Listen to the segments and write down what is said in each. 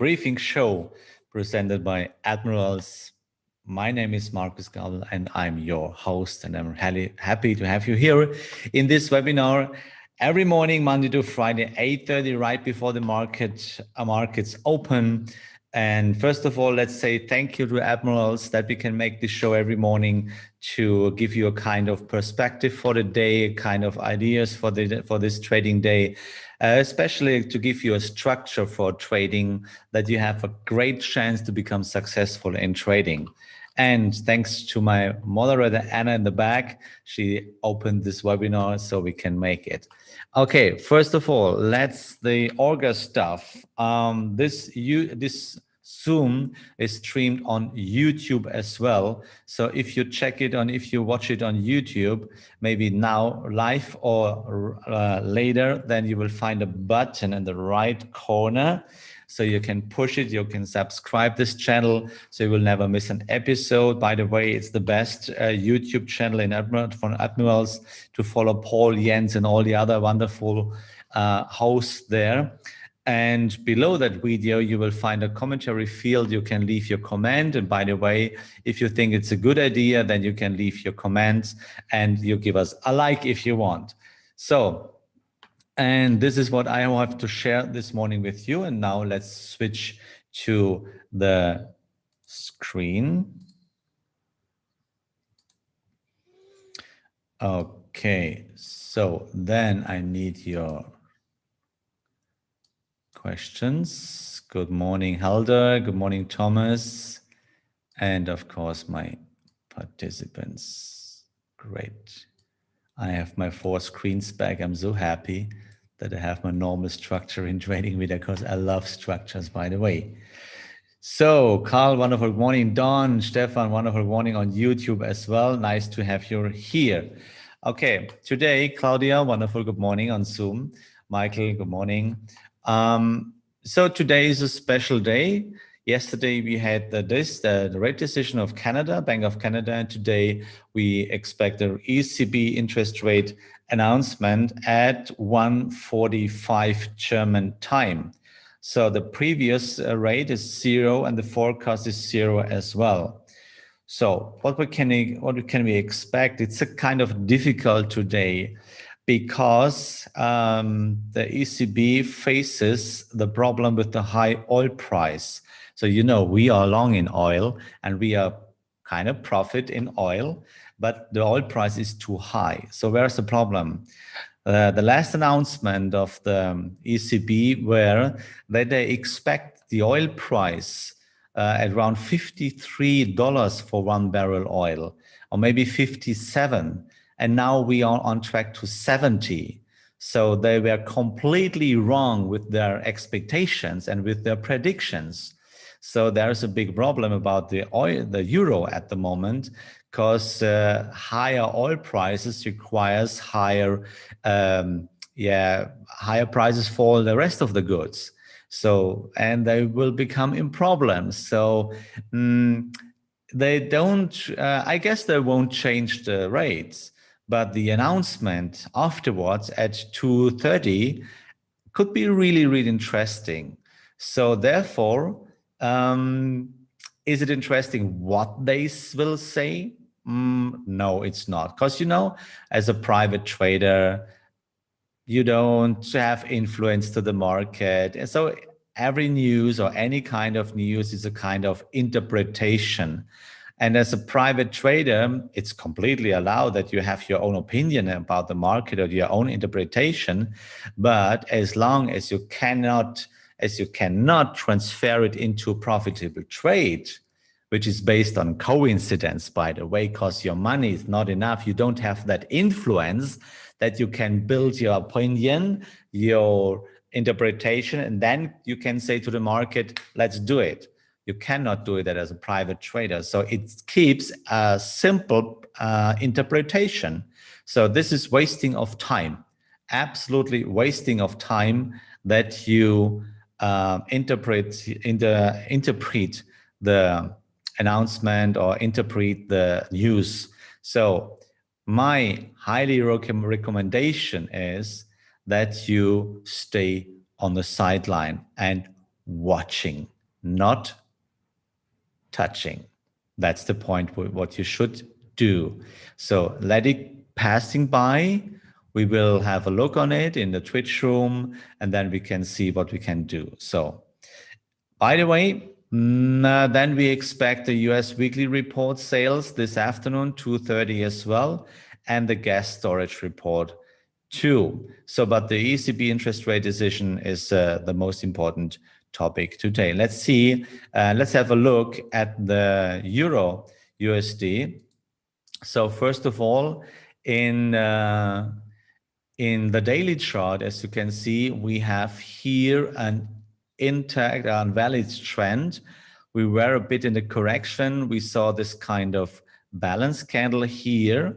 briefing show presented by Admirals. My name is Markus Gabel and I'm your host, and I'm really happy to have you here in this webinar every morning, Monday to Friday, 8:30, right before the markets open. And first of all, let's say thank you to Admirals that we can make this show every morning to give you a kind of perspective for the day, kind of ideas for this trading day, especially to give you a structure for trading that you have a great chance to become successful in trading. And thanks to my moderator, Anna, in the back, she opened this webinar so we can make it. Okay, first of all, let's the Orga stuff. This Zoom is streamed on YouTube as well. So if you if you watch it on YouTube, maybe now live or later, then you will find a button in the right corner. So you can push it, you can subscribe this channel, so you will never miss an episode. By the way, it's the best YouTube channel in from Admirals to follow Paul, Jens, and all the other wonderful hosts there. And below that video, you will find a commentary field. You can leave your comment. And by the way, if you think it's a good idea, then you can leave your comments and you give us a like if you want. So, and this is what I have to share this morning with you. And now let's switch to the screen. Okay, so then I need your questions. Good morning, Helder. Good morning, Thomas. And of course, my participants. Great. I have my 4 screens back. I'm so happy that I have my normal structure in trading with, because I love structures, by the way. So Carl, wonderful good morning. Don, Stefan, wonderful morning on YouTube as well. Nice to have you here. Okay, today, Claudia, wonderful good morning on Zoom. Michael, good morning. So today is a special day. Yesterday we had the rate decision of Canada, Bank of Canada, and today we expect the ECB interest rate announcement at 1:45 German time. So the previous rate is 0 and the forecast is 0 as well. So what can we expect? It's a kind of difficult today, because the ECB faces the problem with the high oil price. So, you know, we are long in oil and we are kind of profit in oil, but the oil price is too high. So where's the problem? The last announcement of the ECB were that they expect the oil price at around $53 for 1 barrel oil, or maybe 57. And now we are on track to 70. So they were completely wrong with their expectations and with their predictions. So there's a big problem about the euro at the moment, because higher oil prices requires higher prices for the rest of the goods. So, and they will become in problems. So they don't, I guess they won't change the rates, but the announcement afterwards at 2:30 could be really, really interesting. So therefore, is it interesting what they will say? No, it's not. Because, you know, as a private trader, you don't have influence to the market. And so every news or any kind of news is a kind of interpretation. And as a private trader, it's completely allowed that you have your own opinion about the market or your own interpretation. But as long as you cannot transfer it into a profitable trade, which is based on coincidence, by the way, because your money is not enough, you don't have that influence that you can build your opinion, your interpretation, and then you can say to the market, let's do it. You cannot do that as a private trader. So it keeps a simple interpretation. So this is wasting of time, absolutely wasting of time, that you interpret the announcement or interpret the news. So my highly recommendation is that you stay on the sideline and watching, not touching. That's the point, what you should do. So let it passing by. We will have a look on it in the Twitch room, and then we can see what we can do. So, by the way, then we expect the US weekly report sales this afternoon, 2:30 as well, and the gas storage report too. So, but the ECB interest rate decision is the most important topic today. Let's see. Let's have a look at the Euro USD. So first of all, in the daily chart, as you can see, we have here an intact, valid trend. We were a bit in the correction. We saw this kind of balance candle here.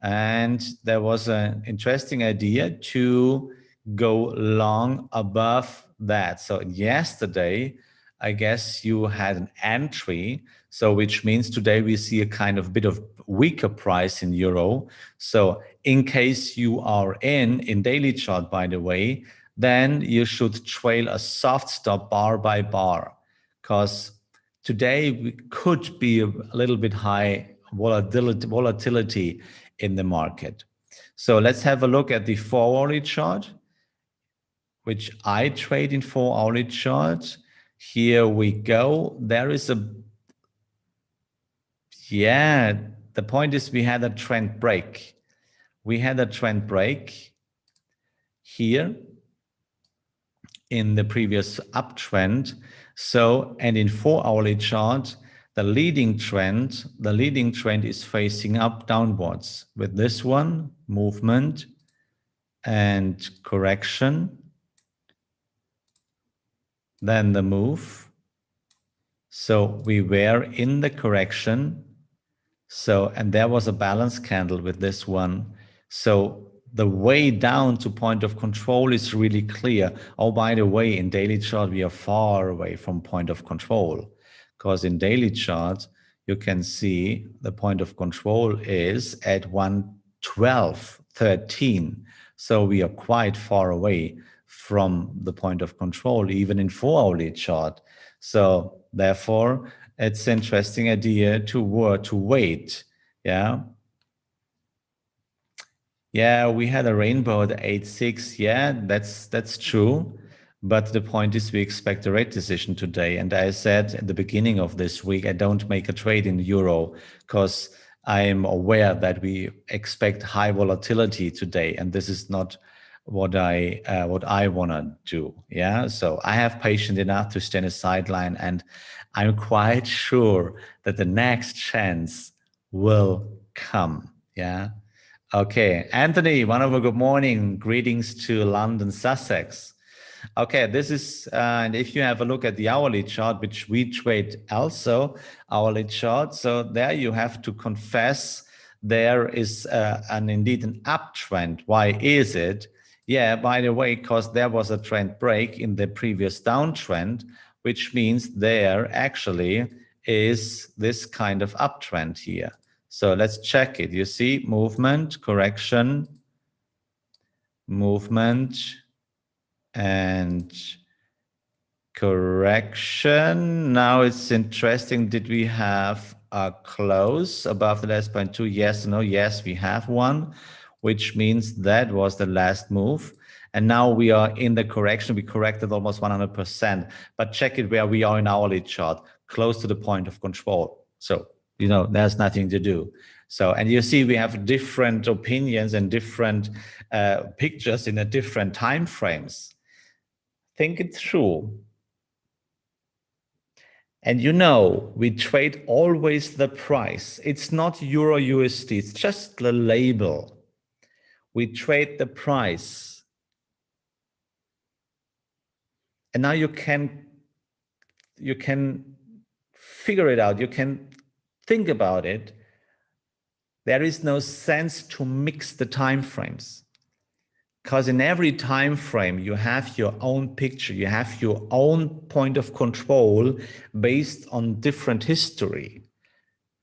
And there was an interesting idea to go long above that. So yesterday, I guess you had an entry. So which means today we see a kind of bit of weaker price in euro. So in case you are in daily chart, by the way, then you should trail a soft stop bar by bar, because today we could be a little bit high volatility in the market. So let's have a look at the 4-hourly chart, which I trade in 4-hourly chart. Here we go. There is the point is we had a trend break. We had a trend break here in the previous uptrend. So, and in 4-hourly chart, the leading trend is facing up downwards with this one, movement and correction, then the move. So we were in the correction. So, and there was a balance candle with this one. So the way down to point of control is really clear. Oh, by the way, in daily chart, we are far away from point of control, because in daily chart, you can see the point of control is at 112.13. So we are quite far away from the point of control, even in 4-hourly chart. So therefore, it's an interesting idea to wait. Yeah, we had a rainbow at 8.6. Yeah, that's true. But the point is we expect a rate decision today. And I said at the beginning of this week, I don't make a trade in euro because I'm aware that we expect high volatility today. And this is not what I want to do. Yeah, so I have patience enough to stay on the sideline, and I'm quite sure that the next chance will come. Yeah. Okay, Anthony, wonderful good morning. Greetings to London, Sussex. Okay, this is, and if you have a look at the hourly chart, which we trade also, hourly chart, so there you have to confess there is indeed an uptrend. Why is it? Yeah, by the way, because there was a trend break in the previous downtrend, which means there actually is this kind of uptrend here. So let's check it. You see movement, correction, movement, and correction. Now it's interesting. Did we have a close above the last 0.2? Yes, no, yes, we have one, which means that was the last move. And now we are in the correction. We corrected almost 100%, but check it where we are in hourly chart, close to the point of control. So, you know, there's nothing to do. So, and you see we have different opinions and different pictures in a different time frames. Think it through. And you know, we trade always the price. It's not Euro USD, it's just the label. We trade the price. And now you can figure it out. You can think about it. There is no sense to mix the time frames, because in every time frame you have your own picture, you have your own point of control based on different history.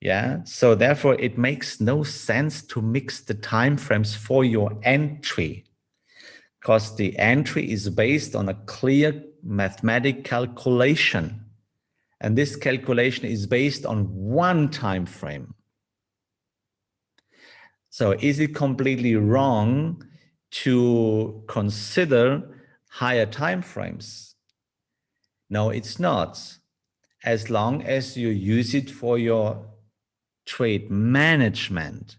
Yeah, so therefore it makes no sense to mix the time frames for your entry, because the entry is based on a clear mathematical calculation. And this calculation is based on one time frame. So is it completely wrong to consider higher time frames? No, it's not. As long as you use it for your trade management,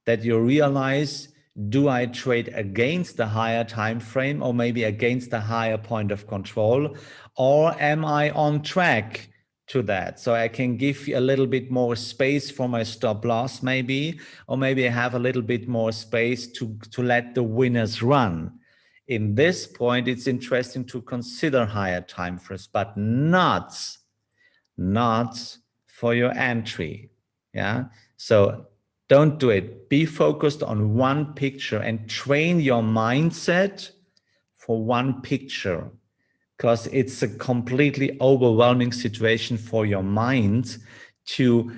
that you realize, do I trade against the higher time frame or maybe against the higher point of control, or am I on track to that? So I can give a little bit more space for my stop loss maybe, or maybe I have a little bit more space to let the winners run. In this point, it's interesting to consider higher time frames, but not for your entry. Yeah. So don't do it. Be focused on one picture and train your mindset for one picture, because it's a completely overwhelming situation for your mind to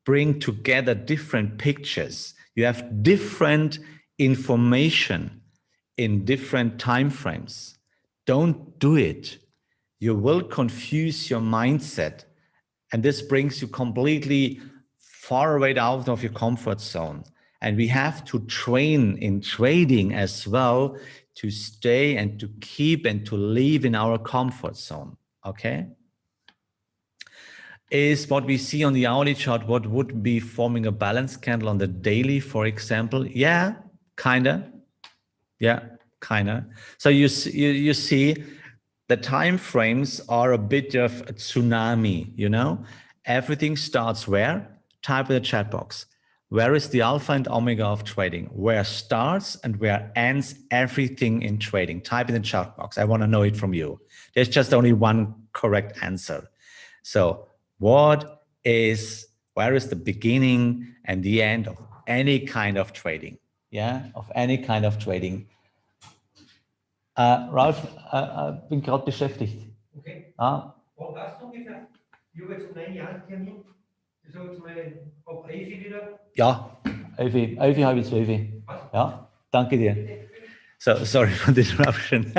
bring together different pictures. You have different information in different time frames. Don't do it. You will confuse your mindset, and this brings you completely far away out of your comfort zone. And we have to train in trading as well to stay and to keep and to live in our comfort zone. Okay? Is what we see on the hourly chart what would be forming a balance candle on the daily, for example? Yeah, kinda. Yeah, kinda. So you see the time frames are a bit of a tsunami, you know? Everything starts where? Type in the chat box. Where is the alpha and omega of trading? Where starts and where ends everything in trading? Type in the chat box. I want to know it from you. There's just only one correct answer. So where is the beginning and the end of any kind of trading? Yeah, of any kind of trading. Ralf, bin gerade beschäftigt. Okay. Ah. Was ungefähr? Über zum Jahrestermin? So ab 11 wieder? Ja, 11, 11, 12. Ja, danke dir. So sorry for the interruption.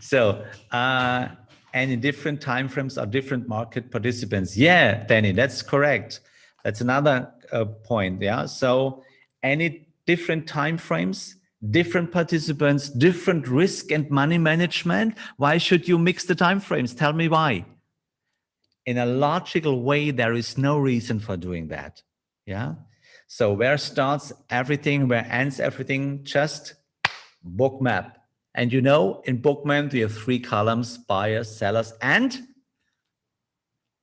So, and in different time frames are different market participants. Yeah, Danny, that's correct. That's another point. Yeah. So, any different time frames, different participants, different risk and money management. Why should you mix the time frames? Tell me why. In a logical way, there is no reason for doing that. Yeah. So where starts everything, where ends everything? Just book map. And you know, in bookmap, we have 3 columns: buyers, sellers, and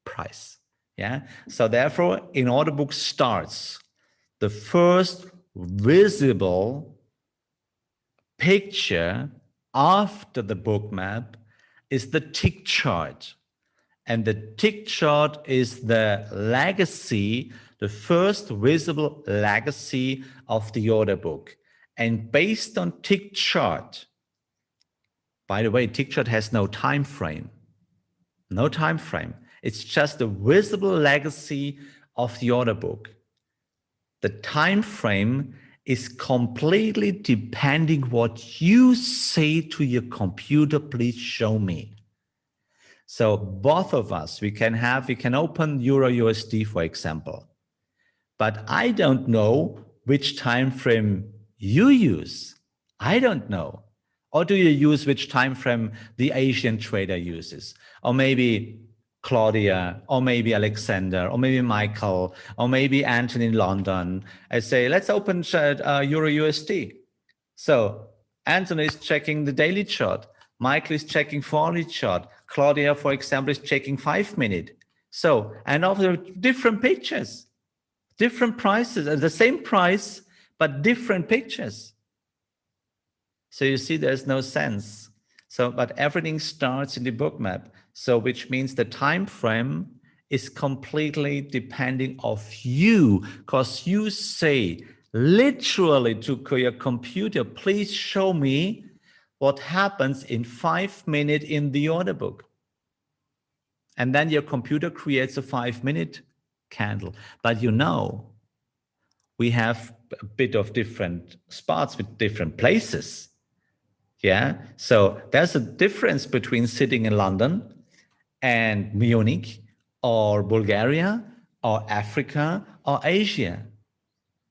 price. Yeah. So therefore, in order book starts, the first visible picture after the book map is the tick chart. And the tick chart is the legacy, the first visible legacy of the order book. And based on tick chart, by the way, tick chart has no time frame. No time frame. It's just the visible legacy of the order book. The time frame is completely depending what you say to your computer, please show me. So both of us, we can open EURUSD, for example, but I don't know which time frame you use. I don't know. Or do you use which time frame the Asian trader uses? Or maybe Claudia, or maybe Alexander, or maybe Michael, or maybe Anthony in London. I say, let's open EURUSD. So Anthony is checking the daily chart. Michael is checking 4-hourly chart. Claudia, for example, is checking 5-minute. So, and also different pictures, different prices, the same price, but different pictures. So you see, there's no sense. So, but everything starts in the book map. So, which means the time frame is completely depending of you, because you say literally to your computer, please show me what happens in 5 minutes in the order book. And then your computer creates a 5-minute candle. But you know, we have a bit of different spots with different places. Yeah. So there's a difference between sitting in London and Munich or Bulgaria or Africa or Asia.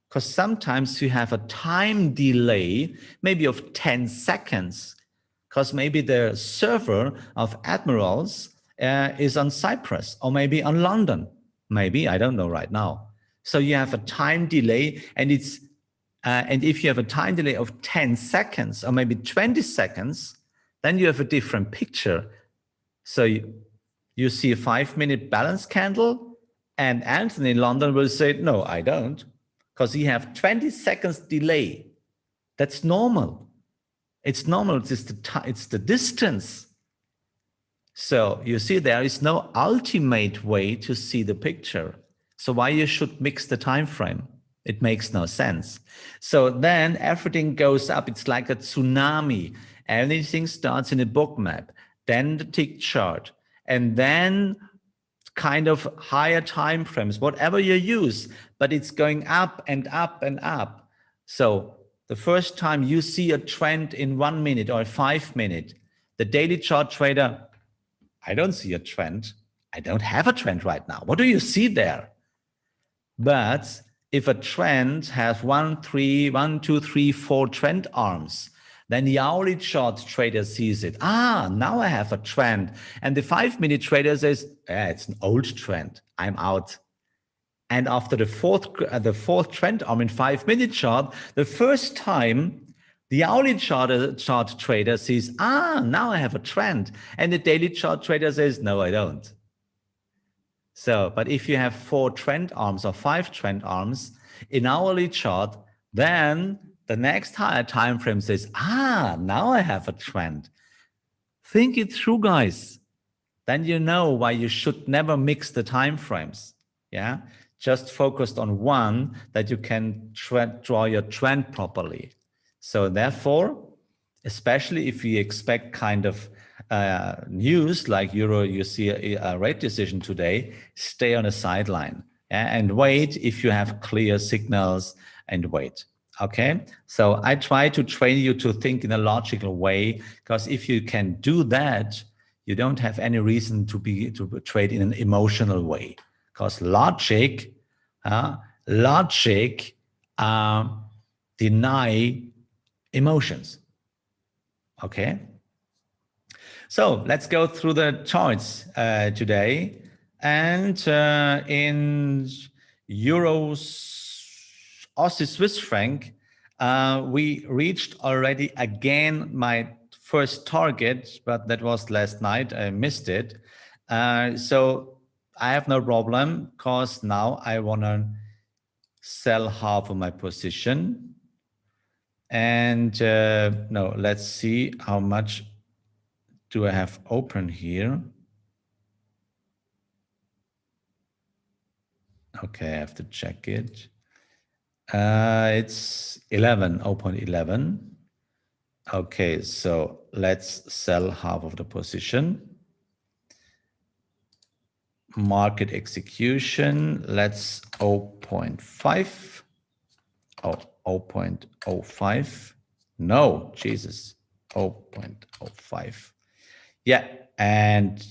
Because sometimes you have a time delay, maybe of 10 seconds, because maybe the server of Admirals is on Cyprus or maybe on London. Maybe, I don't know right now. So you have a time delay, and and if you have a time delay of 10 seconds or maybe 20 seconds, then you have a different picture. So you see a 5-minute balance candle, and Anthony in London will say, no, I don't, because he have 20 seconds delay. That's normal. It's normal. It's the distance. So you see, there is no ultimate way to see the picture. So why you should mix the time frame? It makes no sense. So then everything goes up. It's like a tsunami. Everything starts in a book map, then the tick chart, and then kind of higher time frames, whatever you use, but it's going up and up and up. So the first time you see a trend in 1 minute or 5 minutes, the daily chart trader, I don't see a trend. I don't have a trend right now. What do you see there? But if a trend has 1, 2, 3, 4 trend arms, then the hourly chart trader sees it. Now I have a trend. And the 5-minute trader says, it's an old trend. I'm out. And after the fourth trend arm in 5-minute chart, the first time the hourly chart trader sees, now I have a trend. And the daily chart trader says, no, I don't. So, but if you have 4 trend arms or 5 trend arms in hourly chart, then the next higher time frame says, now I have a trend. Think it through, guys. Then you know why you should never mix the time frames. Yeah, just focused on one that you can draw your trend properly. So therefore, especially if you expect kind of news like Euro, you see a rate decision today, stay on the sideline and wait if you have clear signals and wait. Okay, so I try to train you to think in a logical way, because if you can do that, you don't have any reason to trade in an emotional way, because logic deny emotions. Okay. So let's go through the charts today. And in euros, Aussie Swiss franc, we reached already again my first target, but that was last night. I missed it. So I have no problem, because now I want to sell half of my position. And no, let's see how much do I have open here. Okay, I have to check it. It's 0.11. Okay, so let's sell half of the position. Market execution, let's 0.5. Oh, 0.05. No, Jesus, 0.05. Yeah, and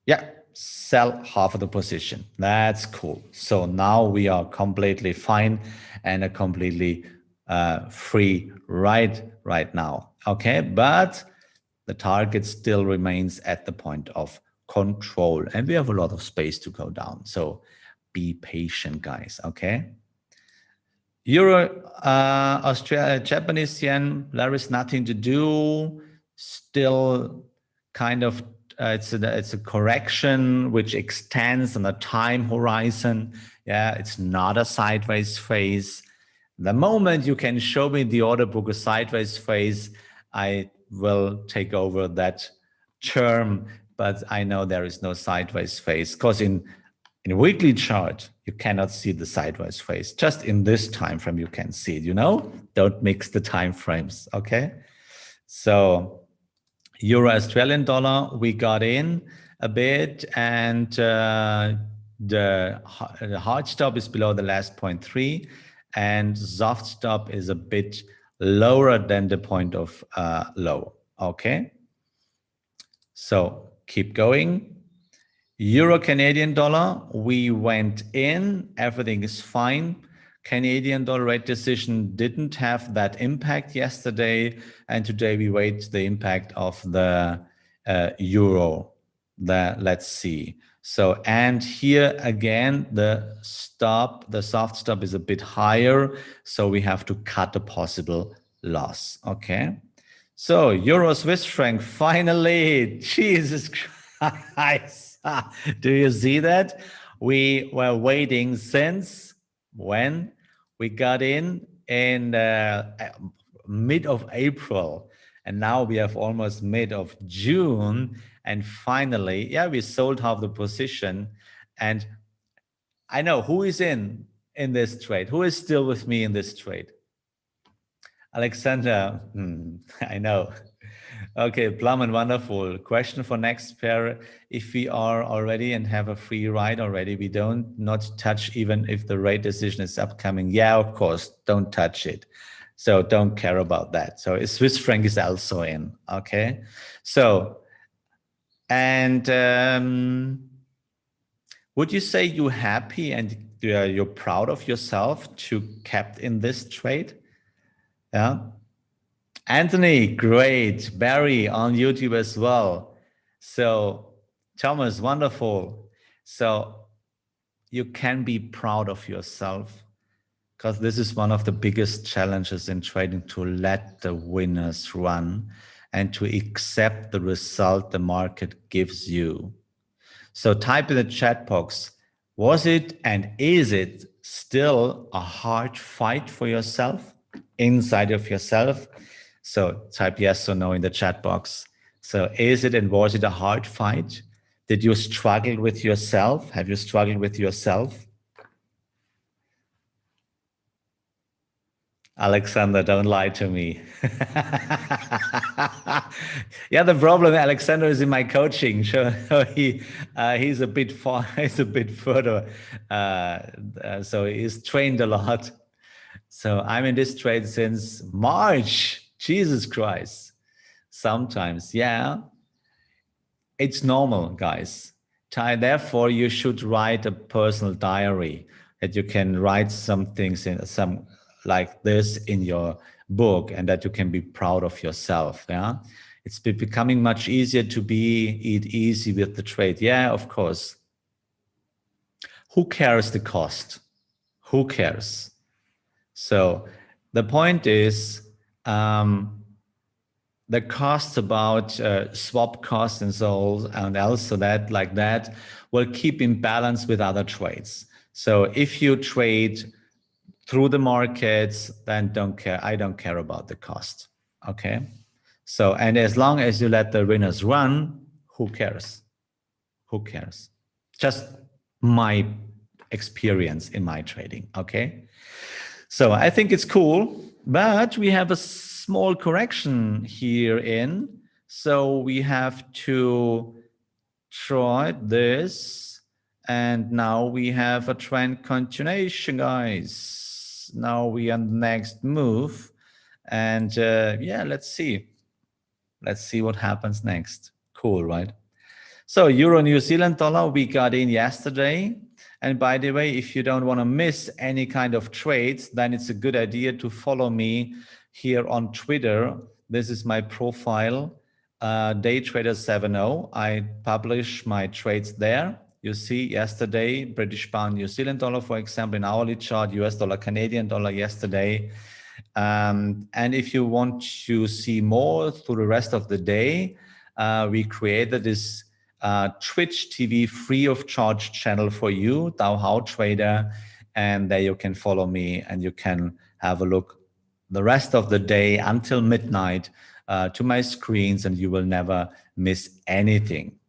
yeah, sell half of the position. That's cool. So now we are completely fine and a completely free right now. Okay, but the target still remains at the point of control, and we have a lot of space to go down. So be patient, guys. Okay. Euro, Australia, Japanese yen, there is nothing to do. Still kind of, it's a correction which extends on a time horizon. Yeah, it's not a sideways phase. The moment you can show me the order book a sideways phase, I will take over that term, but I know there is no sideways phase, because in a weekly chart, you cannot see the sideways phase. Just in this time frame, you can see it, Don't mix the time frames, okay? So Euro Australian dollar, we got in a bit, and the hard stop is below the last 0.3, and soft stop is a bit lower than the point of low. Okay. So keep going. Euro Canadian dollar, we went in, everything is fine. Canadian dollar rate decision didn't have that impact yesterday, and today we wait the impact of the euro. Let's see. So, and here again, the soft stop is a bit higher, so we have to cut a possible loss. Okay. So euro Swiss franc, finally, Jesus Christ. Do you see that? We were waiting since when? We got in mid of April, and now we have almost mid of June, and finally, yeah, we sold half the position. And I know who is in this trade. Who is still with me in this trade? Alexander, I know. Okay, plum and wonderful. Question for next pair. If we are already and have a free ride already, we don't not touch even if the rate decision is upcoming. Yeah, of course, don't touch it. So don't care about that. So Swiss franc is also in, okay? So, and would you say you're happy and you're proud of yourself to kept in this trade? Yeah. Anthony, great. Barry on YouTube as well. So Thomas, wonderful. So you can be proud of yourself, because this is one of the biggest challenges in trading, to let the winners run and to accept the result the market gives you. So type in the chat box, was it and is it still a hard fight for yourself, inside of yourself? So type yes or no in the chat box. So is it and was it a hard fight? Did you struggle with yourself? Have you struggled with yourself? Alexander, don't lie to me. Yeah, the problem, Alexander, is in my coaching. So he's a bit far, he's a bit further. So he's trained a lot. So I'm in this trade since March. Jesus Christ. Sometimes, yeah. It's normal, guys. Therefore, you should write a personal diary that you can write some things in some like this in your book, and that you can be proud of yourself. Yeah, it's becoming much easier to eat easy with the trade. Yeah, of course. Who cares the cost? Who cares? So the point is, the costs about swap costs and so and also that like that will keep in balance with other trades. So if you trade through the markets, then don't care. I don't care about the cost. Okay. So, and as long as you let the winners run, who cares? Who cares? Just my experience in my trading. Okay. So I think it's cool, but we have a small correction here in. So we have to try this. And now we have a trend continuation, guys. Now we are on the next move. And yeah, let's see. Let's see what happens next. Cool, right? So Euro New Zealand dollar, we got in yesterday. And by the way, if you don't want to miss any kind of trades, then it's a good idea to follow me here on Twitter. This is my profile, DayTrader70. I publish my trades there. You see yesterday, British pound, New Zealand dollar, for example, in hourly chart, US dollar, Canadian dollar yesterday. And if you want to see more through the rest of the day, we created this Twitch TV free of charge channel for you, Dow How Trader, and there you can follow me and you can have a look the rest of the day until midnight to my screens, and you will never miss anything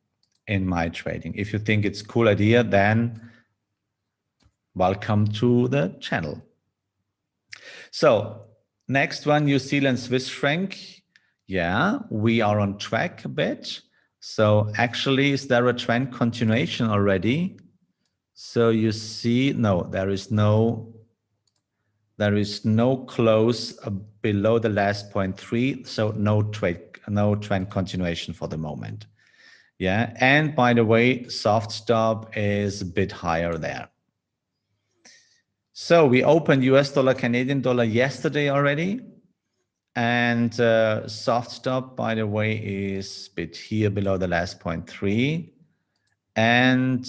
in my trading. If you think it's a cool idea, then welcome to the channel. So next one, New Zealand Swiss franc. Yeah, we are on track a bit. So actually, is there a trend continuation already? So you see, no, there is no close below the last 0.3, so no trend continuation for the moment. Yeah, and by the way, soft stop is a bit higher there. So we opened US dollar, Canadian dollar yesterday already. And soft stop, by the way, is a bit here below the last 0.3. And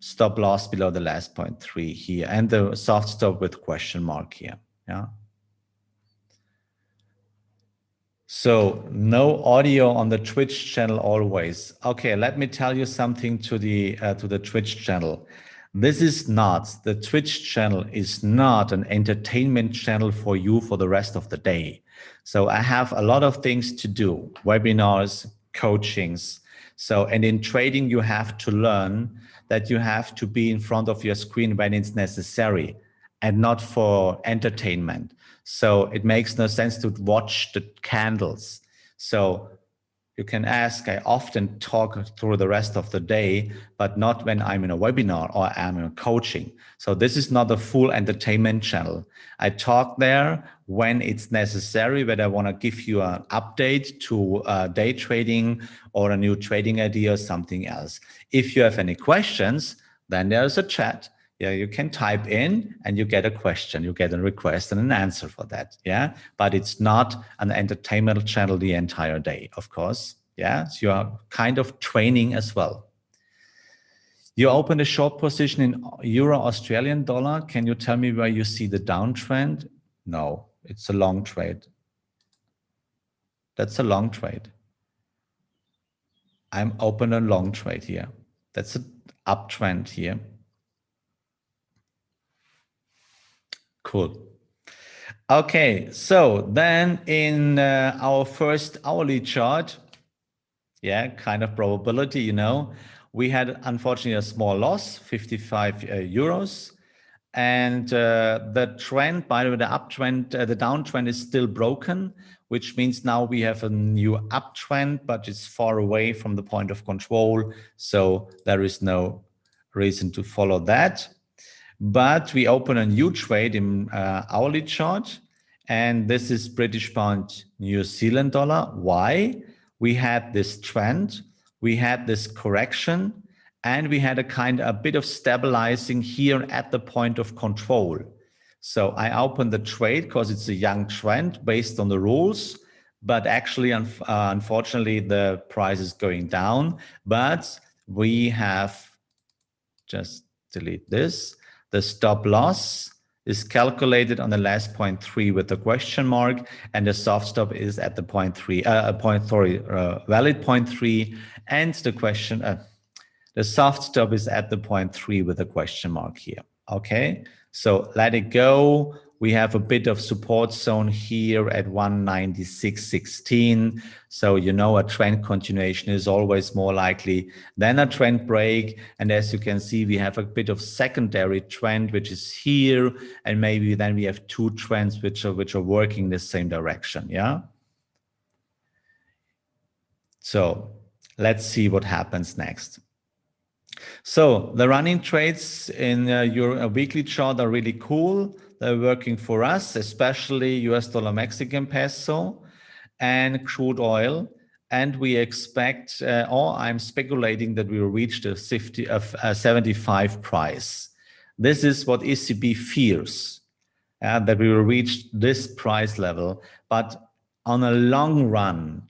stop loss below the last 0.3 here. And the soft stop with question mark here. Yeah. So no audio on the Twitch channel always. Okay, let me tell you something to the Twitch channel. The Twitch channel is not an entertainment channel for you for the rest of the day. So I have a lot of things to do, webinars, coachings. So, and in trading, you have to learn that you have to be in front of your screen when it's necessary and not for entertainment. So it makes no sense to watch the candles. So you can ask, I often talk through the rest of the day, but not when I'm in a webinar or I'm in a coaching. So this is not a full entertainment channel. I talk there when it's necessary, when I want to give you an update to day trading or a new trading idea or something else. If you have any questions, then there's a chat. Yeah, you can type in and you get a question, you get a request and an answer for that. Yeah, but it's not an entertainment channel the entire day, of course. Yeah, so you are kind of training as well. You opened a short position in Euro Australian dollar. Can you tell me where you see the downtrend? No, it's a long trade. That's a long trade. I'm open a long trade here. That's an uptrend here. Cool. Okay, so then in our first hourly chart, yeah, kind of probability, you know, we had unfortunately a small loss, 55 euros. And the trend, by the way, the uptrend, the downtrend is still broken, which means now we have a new uptrend, but it's far away from the point of control. So there is no reason to follow that. But we open a new trade in hourly chart, and this is British pound, New Zealand dollar. Why? We had this trend, we had this correction, and we had a bit of stabilizing here at the point of control. So I opened the trade because it's a young trend based on the rules, but actually, unfortunately, the price is going down. But we have, just delete this. The stop loss is calculated on the last 0.3 with the question mark, and the soft stop is at the valid 0.3, and the question, the soft stop is at the 0.3 with a question mark here. Okay, so let it go. We have a bit of support zone here at 196.16. So, you know, a trend continuation is always more likely than a trend break. And as you can see, we have a bit of secondary trend, which is here. And maybe then we have two trends which are working in the same direction. Yeah. So let's see what happens next. So the running trades in your weekly chart are really cool. They're working for us, especially US dollar Mexican peso and crude oil. And we expect, or I'm speculating that we will reach the 75 price. This is what ECB fears, that we will reach this price level. But on a long run,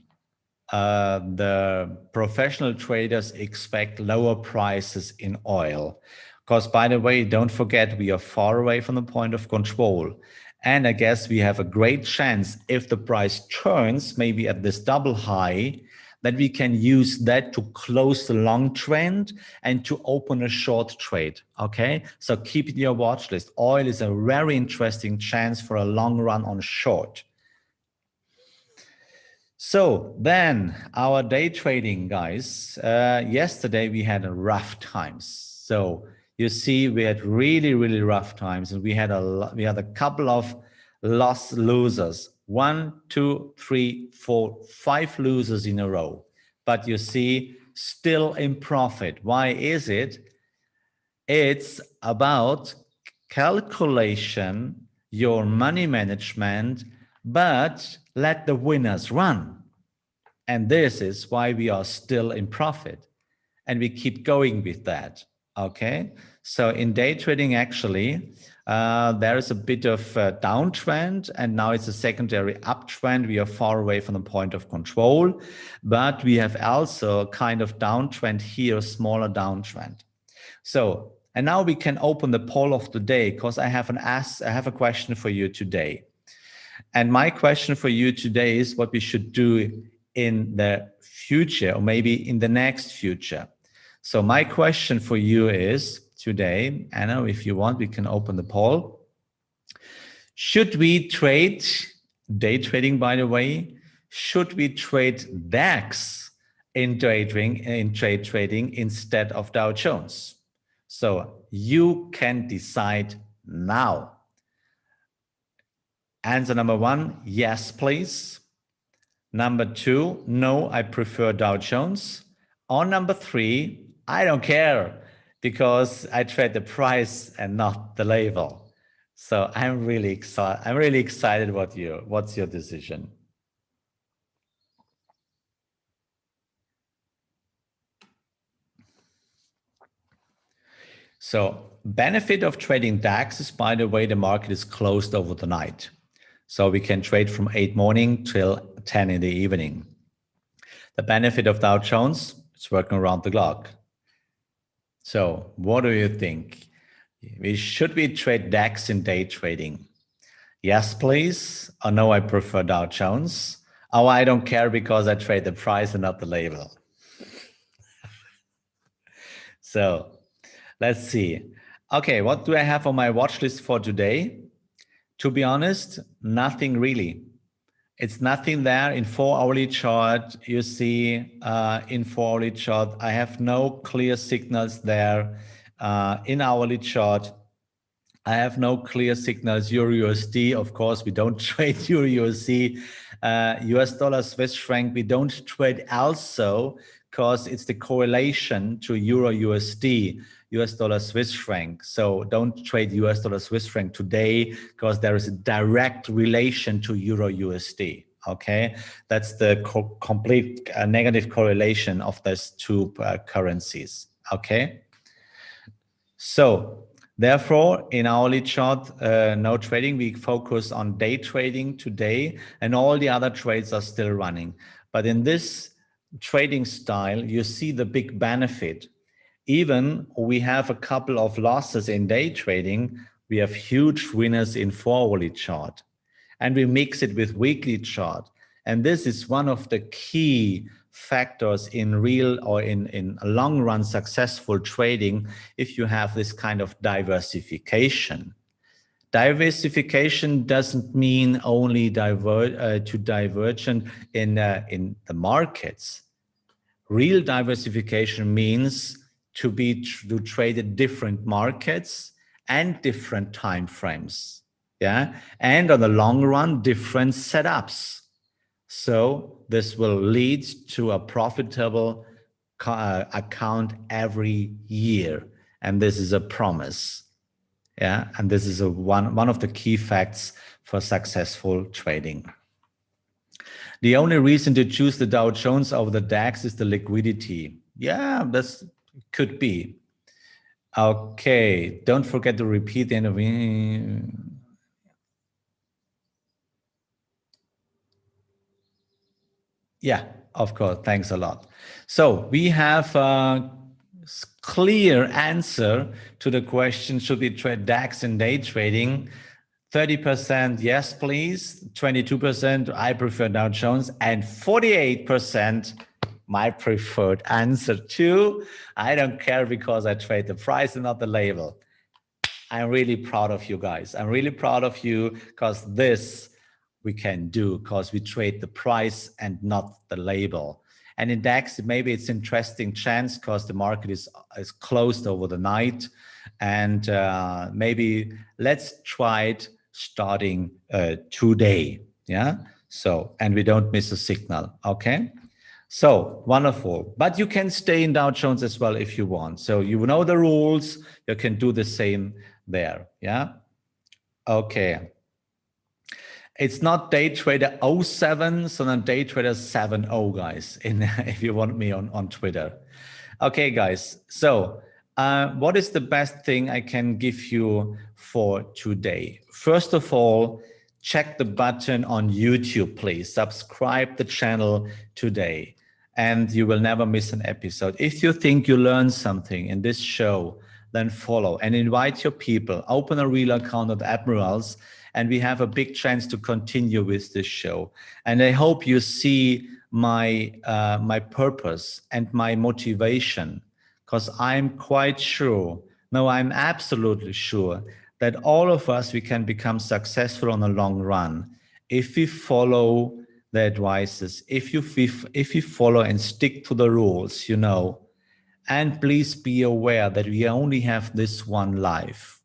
the professional traders expect lower prices in oil. Because, by the way, don't forget, we are far away from the point of control. And I guess we have a great chance, if the price turns, maybe at this double high, that we can use that to close the long trend and to open a short trade. Okay, so keep it in your watch list. Oil is a very interesting chance for a long run on short. So then our day trading, guys, yesterday we had rough times. So you see, we had really, really rough times, and we had a couple of losers. 1, 2, 3, 4, 5 losers in a row. But you see, still in profit. Why is it? It's about calculation your money management, but let the winners run. And this is why we are still in profit. And we keep going with that. Okay. So in day trading, actually, there is a bit of a downtrend, and now it's a secondary uptrend. We are far away from the point of control, but we have also a kind of downtrend here, a smaller downtrend. So, and now we can open the poll of the day, because I have a question for you today. And my question for you today is what we should do in the future, or maybe in the next future. So my question for you is today, Anna, if you want, we can open the poll. Should we trade, day trading, by the way, should we trade DAX in trade trading instead of Dow Jones? So you can decide now. Answer number 1, yes, please. Number 2, no, I prefer Dow Jones. Or number 3, I don't care, because I trade the price and not the label. So I'm really excited. I'm really excited about you. What's your decision? So benefit of trading DAX is, by the way, the market is closed over the night. So we can trade from 8 morning till 10 in the evening. The benefit of Dow Jones, it's working around the clock. So what do you think? Should we trade DAX in day trading? Yes, please. Or no, I prefer Dow Jones. Oh, I don't care because I trade the price and not the label. So let's see. Okay, what do I have on my watch list for today? To be honest, nothing really. It's nothing there. In 4-hourly chart, you see in 4-hourly chart, I have no clear signals there. In hourly chart, I have no clear signals. EURUSD, of course, we don't trade EURUSD. US dollar, Swiss franc, we don't trade also, because it's the correlation to Euro USD, US dollar, Swiss franc. So don't trade US dollar, Swiss franc today, because there is a direct relation to Euro USD. Okay, that's the complete negative correlation of those two currencies. Okay, so therefore, in hourly chart, no trading. We focus on day trading today, and all the other trades are still running. But in this trading style, you see the big benefit. Even we have a couple of losses in day trading, we have huge winners in 4-hourly chart. And we mix it with weekly chart. And this is one of the key factors in real or in long run successful trading, if you have this kind of diversification. Diversification doesn't mean only divergent in the markets. Real diversification means to trade in different markets and different time frames. Yeah, and on the long run, different setups. So this will lead to a profitable account every year, and this is a promise. Yeah, and this is one of the key facts for successful trading. The only reason to choose the Dow Jones over the DAX is the liquidity. Yeah, this could be. Okay, don't forget to repeat the end of it. Yeah, of course. Thanks a lot. So we have a clear answer to the question, should we trade DAX in day trading? 30% yes, please. 22% I prefer Dow Jones, and 48% my preferred answer too. I don't care because I trade the price and not the label. I'm really proud of you guys. I'm really proud of you, because this we can do, because we trade the price and not the label. And in DAX, maybe it's interesting chance because the market is closed over the night. And maybe let's try it starting today. Yeah. So, and we don't miss a signal. Okay. So wonderful. But you can stay in Dow Jones as well if you want. So you know the rules. You can do the same there. Yeah. Okay. It's not day trader 07, sondern day trader 70, guys, if you want me on Twitter. Okay, guys. So what is the best thing I can give you for today? First of all, check the button on YouTube, please. Subscribe the channel today, and you will never miss an episode. If you think you learned something in this show, then follow and invite your people. Open a real account at Admirals, and we have a big chance to continue with this show. And I hope you see my my purpose and my motivation, because I'm quite sure, no, I'm absolutely sure that all of us, we can become successful on the long run if we follow the advices, if you follow and stick to the rules, you know. And please be aware that we only have this one life.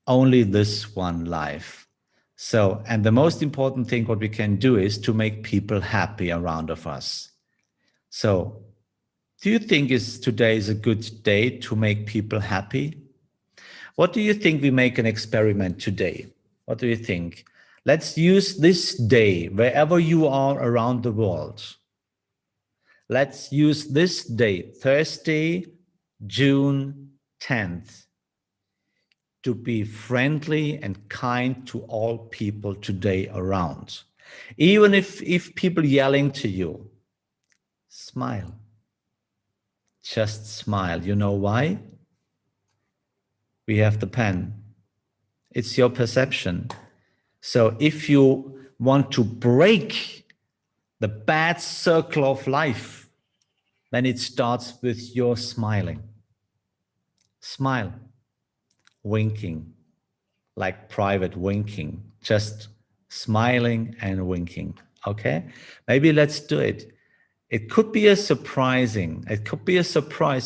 Only this one life. So, and the most important thing what we can do is to make people happy around of us. So, do you think today is a good day to make people happy? What do you think we make an experiment today? What do you think? Let's use this day, wherever you are around the world. Let's use this day, Thursday, June 10th. To be friendly and kind to all people today around. Even if people yelling to you, smile. Just smile. You know why? We have the pen. It's your perception. So if you want to break the bad circle of life, then it starts with your smiling. Smile. Winking, like private winking, just smiling and winking. Okay, maybe let's do it. It could be a surprise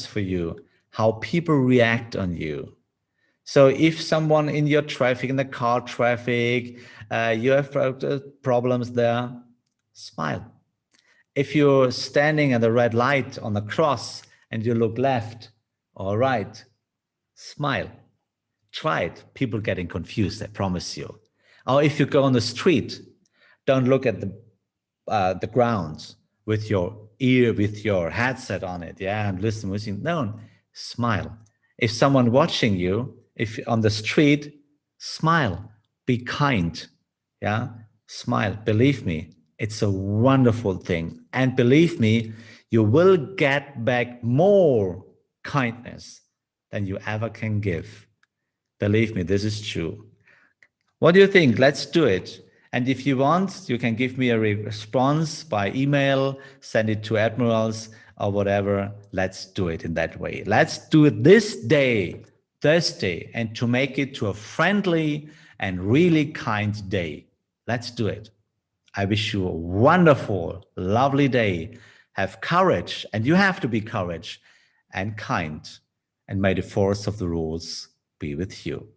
for you how people react on you. So if someone in your traffic, in the car traffic, you have problems there, smile. If you're standing at the red light on the cross and you look left or right, smile. Try it. People getting confused, I promise you. Or if you go on the street, don't look at the ground with your ear, with your headset on it, yeah, and listen. No, smile. If someone watching you, if on the street, smile. Be kind, yeah, smile. Believe me, it's a wonderful thing. And believe me, you will get back more kindness than you ever can give. Believe me, this is true. What do you think? Let's do it. And if you want, you can give me a response by email, send it to Admirals or whatever. Let's do it in that way. Let's do it this day, Thursday, and to make it to a friendly and really kind day. Let's do it. I wish you a wonderful, lovely day. Have courage, and you have to be courage and kind. And may the force of the rules be with you.